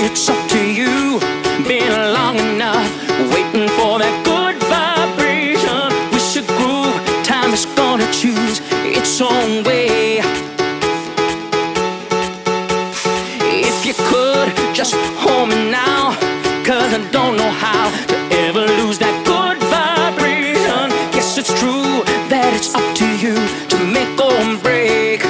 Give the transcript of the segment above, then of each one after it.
it's up to you. Been long enough waiting for that good vibration. We should groove, time is gonna choose its own way. If you could just hold me now, 'cause I don't know how to ever lose that good vibration. Guess it's true that it's up to you to make or break.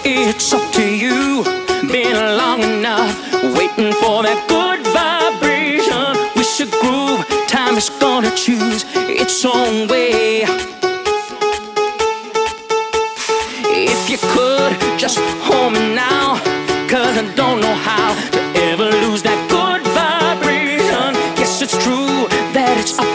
It's up to you. Been long enough waiting for that good vibration. We should groove, time is gonna choose its own way. If you could just hold me now, 'cause I don't know how to ever lose that good vibration. Guess it's true that it's up